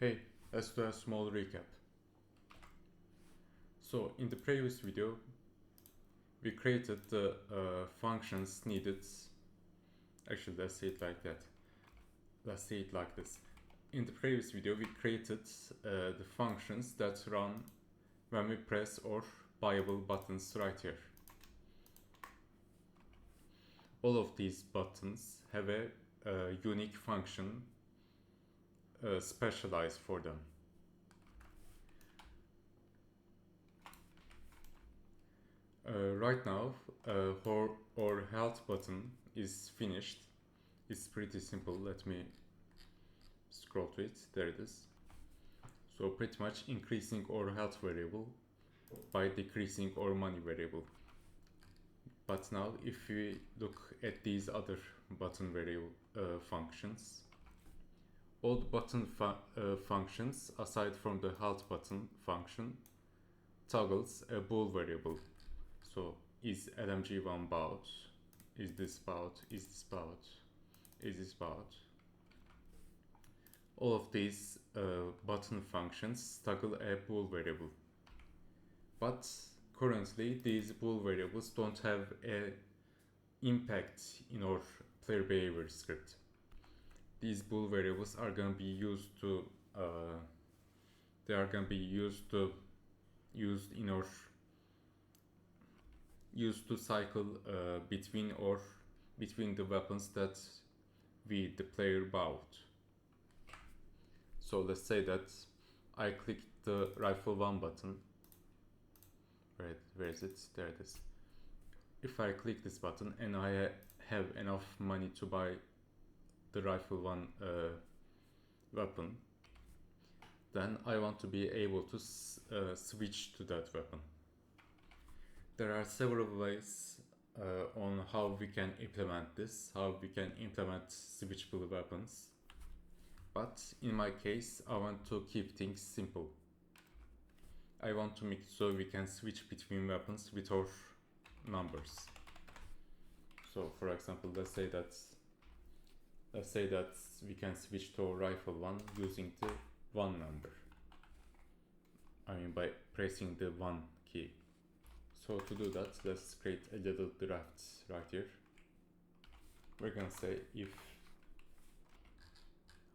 Hey, let's do a small recap. So in the previous video, we created the functions needed. Actually, let's say it like that. Let's say it like this. In the previous video, we created the functions that run when we press or buyable buttons right here. All of these buttons have a unique function specialized for them. Right now, our health button is finished. It's pretty simple. Let me scroll to it. There it is. So pretty much increasing our health variable by decreasing our money variable. But now if we look at these other button variable functions, all the button functions aside from the health button function toggles a bool variable. So is LMG1 bout? Is this bout? Is this bout? Is this bout? All of these button functions toggle a bool variable. But currently these bool variables don't have a impact in our player behavior script. These bool variables are going to be used to used to cycle between the weapons that the player bought. So let's say that I clicked the rifle 1 button. Where is it? There it is. If I click this button and I have enough money to buy the rifle 1 weapon, then I want to be able to switch to that weapon. There are several ways on how we can implement this, how we can implement switchable weapons. But in my case, I want to keep things simple. I want to make it so we can switch between weapons with our numbers. So for example, let's say that we can switch to rifle 1 using the 1 number. I mean by pressing the 1 key. So to do that, let's create a little draft right here. We're gonna say if,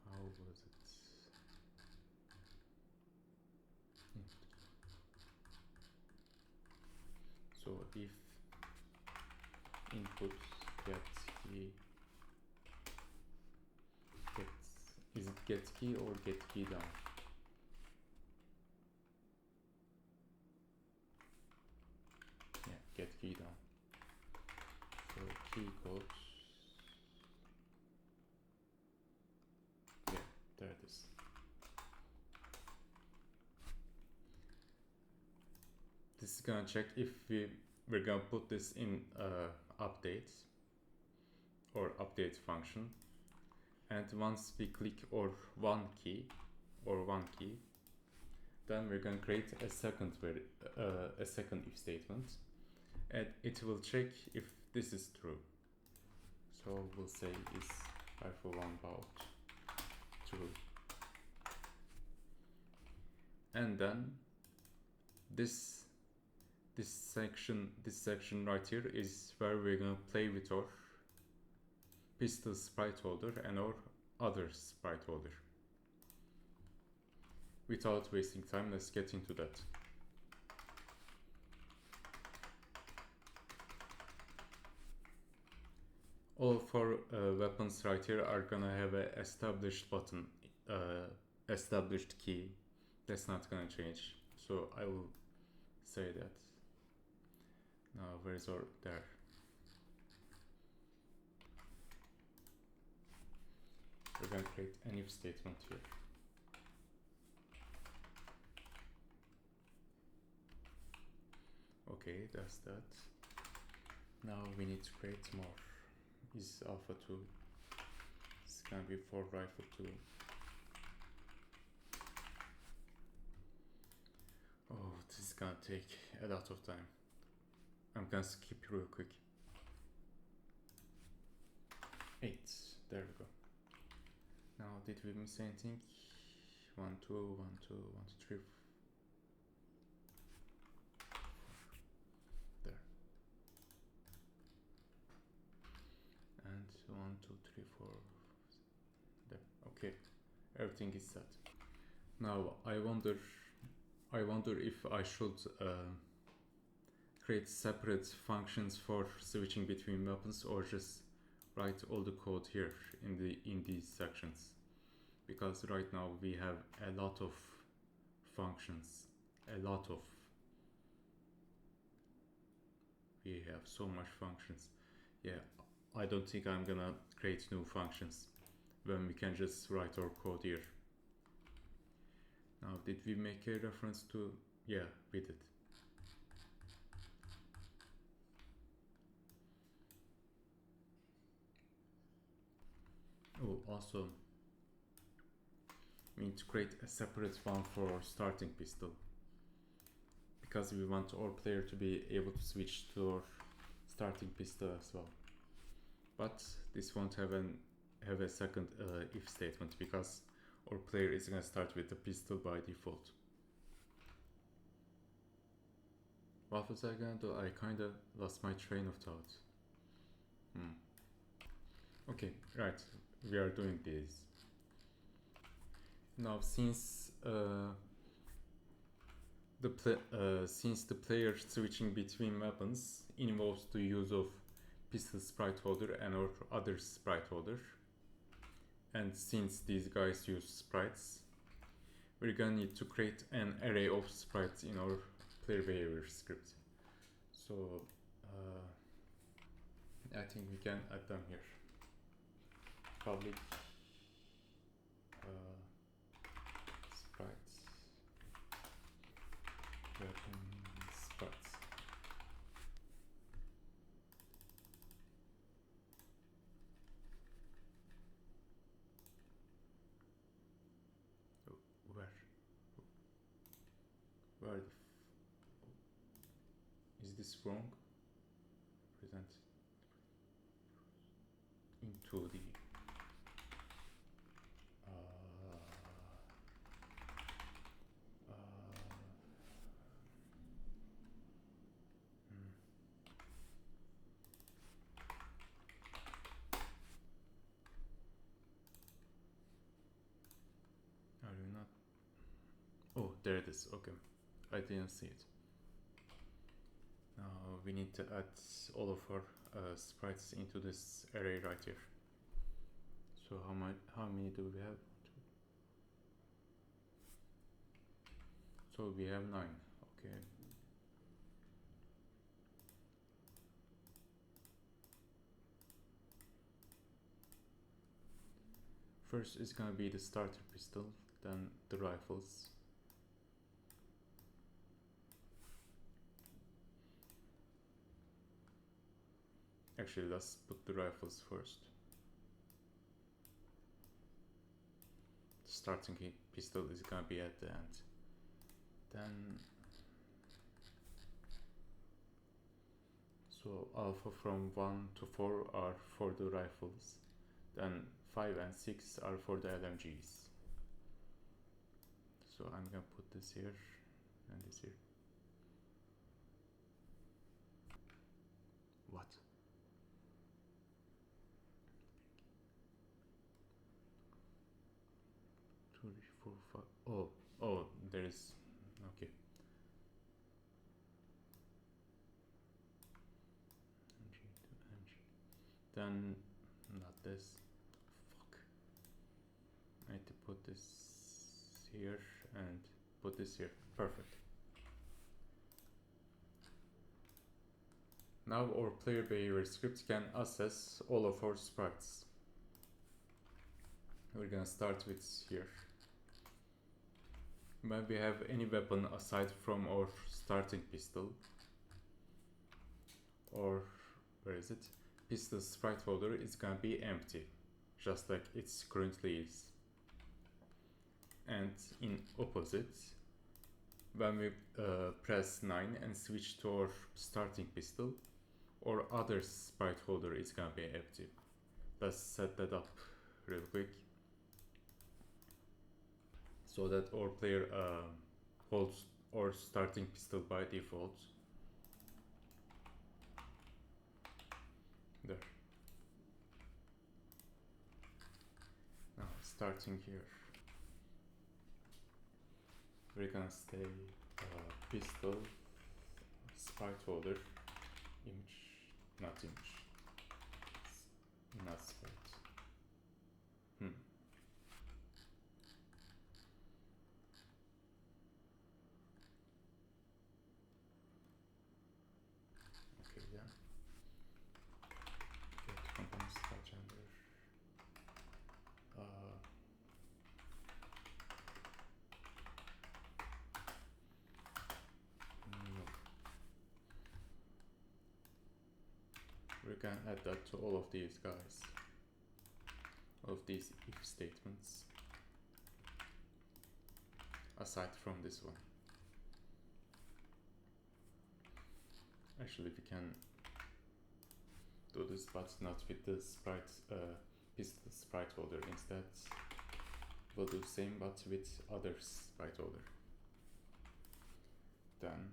how was it? So if input get key, is it get key or get key down? Yeah, get key down. So key equals, yeah, there it is. This is gonna check if we're gonna put this in update or update function, and once we click our one key, then we're gonna create a second if statement, and it will check if this is true. So we'll say is rifle 1 bout true, and then this section right here is where we're gonna play with our pistol sprite holder and our other sprite holder. Without wasting time, let's get into that. All of our weapons right here are gonna have a established button, established key. That's not gonna change. So I will say that. Now where's our, there. We're gonna create an if statement here. Okay, that's that. Now we need to create more. Is alpha 2. It's gonna be for rifle 2. Oh, this is gonna take a lot of time. I'm gonna skip real quick. 8. There we go. Now, did we miss anything? 1 2 1 2 1 2 3 there, and 1 2 3 4 there. Okay, everything is set. Now I wonder if I should create separate functions for switching between weapons, or just write all the code here in these sections, because right now we have a lot of functions, we have so much functions. Yeah, I don't think I'm gonna create new functions when we can just write our code here. Now, did we make a reference to? Yeah, we did. Oh, also, we need to create a separate one for starting pistol, because we want our player to be able to switch to our starting pistol as well. But this won't have a second if statement, because our player is gonna start with the pistol by default. What was I gonna do? I kinda lost my train of thought. Okay, right, we are doing this. Now, since the player switching between weapons involves the use of pistol sprite holder and or other sprite holder, and since these guys use sprites, we're gonna need to create an array of sprites in our player behavior script. So I think we can add them here. Public sprites, weapon sprites. Oh, where is this wrong? Present into the are you not? Oh, there it is. Okay, I didn't see it. Now we need to add all of our sprites into this array right here. So how many do we have? So we have 9. Okay. First is gonna be the starter pistol, then the rifles. Actually, let's put the rifles first. The starting pistol is gonna be at the end. Then, so alpha from 1 to 4 are for the rifles. Then 5 and 6 are for the LMGs. So I'm gonna put this here and this here. What? Two, three, four, five. Oh, there is. Okay. Then not this. Fuck. I need to put this here and put this here. Perfect. Now our player behavior script can access all of our sprites. We're gonna start with here. When we have any weapon aside from our starting pistol, or where is it? Pistol sprite holder is gonna be empty, just like it currently is. And in opposite, when we press 9 and switch to our starting pistol, or other sprite holder is gonna be empty. Let's set that up real quick. so that our player holds or starting pistol by default. There. Now starting here, we're gonna stay pistol sprite holder image, not image, not sprite. Okay, then get component style gender. No. We can add that to all of these guys, all of these if statements, aside from this one. Actually, we can do this, but not with the sprite pistol sprite holder. Instead, we'll do the same, but with other sprite holder. Then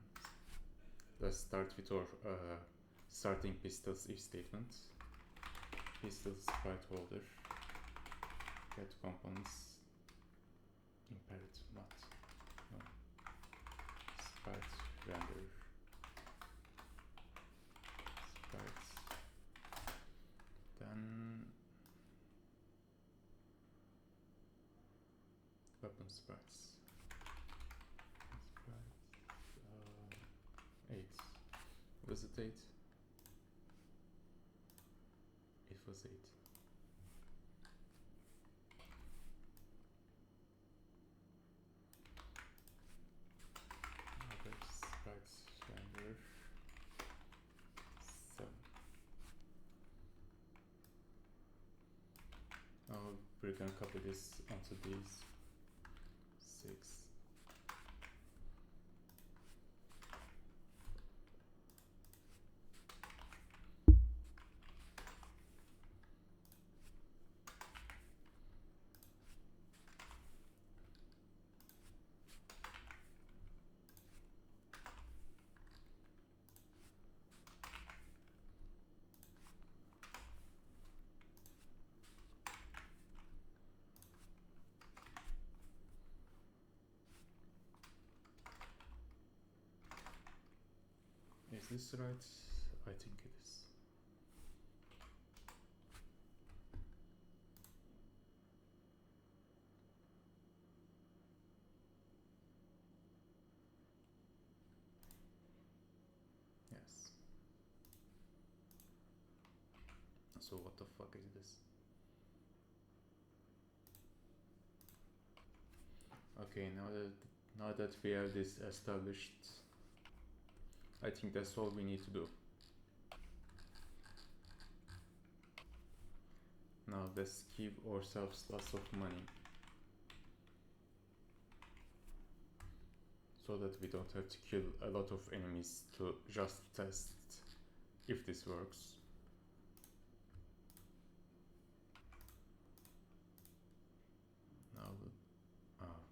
let's start with our starting pistols if statement. Pistol sprite holder, get components, imperative not, no. Sprite render, sprites, then weapon sprites, sprite, 8, was it 8? It was 8. Other sprites render 7. Now we're gonna copy this onto these 6. Is this right? I think it is. Yes. So what the fuck is this? Okay, now that we have this established, I think that's all we need to do. Now let's give ourselves lots of money, so that we don't have to kill a lot of enemies to just test if this works. Now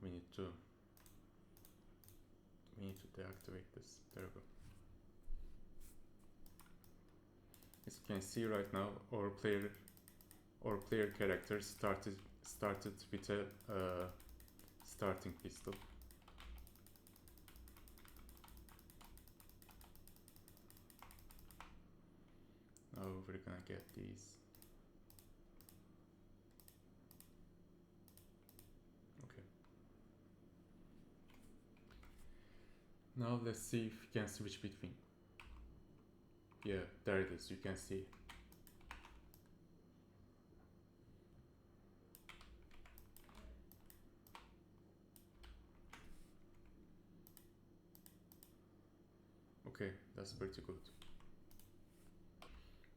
we need to deactivate this. There we go. As you can see right now, our player character started with a starting pistol. Now we're gonna get these. Okay. Now let's see if we can switch between. Yeah, there it is, you can see. Okay, that's pretty good.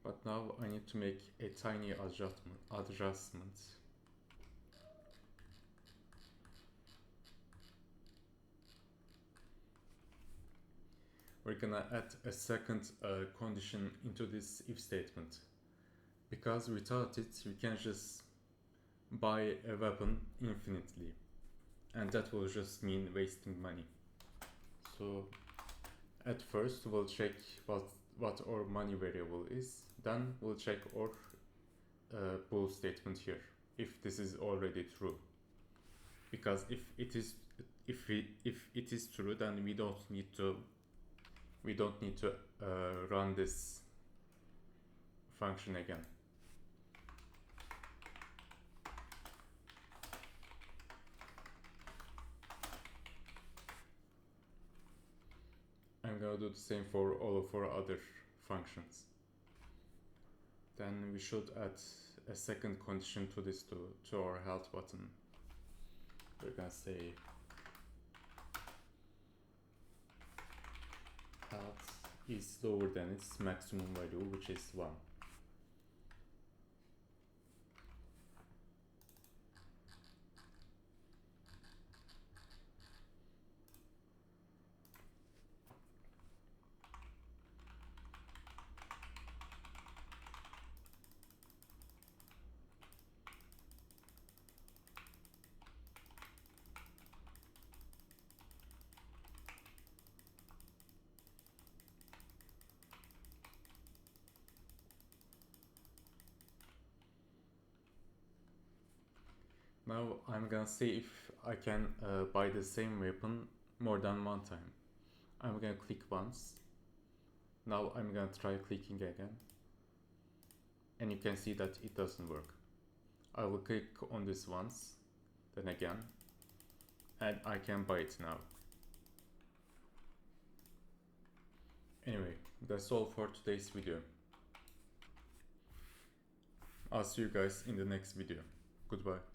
But now I need to make a tiny adjustment. We're gonna add a second condition into this if statement, because without it we can just buy a weapon infinitely. and that will just mean wasting money. So at first we'll check what our money variable is, then we'll check our bool statement here, if this is already true, because if it is true, then we don't need to run this function again. I'm gonna do the same for all of our other functions. Then we should add a second condition to this, to our health button. We're gonna say health is lower than its maximum value, which is 1. Now I'm gonna see if I can buy the same weapon more than one time. I'm gonna click once. Now I'm gonna try clicking again. And you can see that it doesn't work. I will click on this once, then again, and I can buy it now. Anyway, that's all for today's video. I'll see you guys in the next video. Goodbye.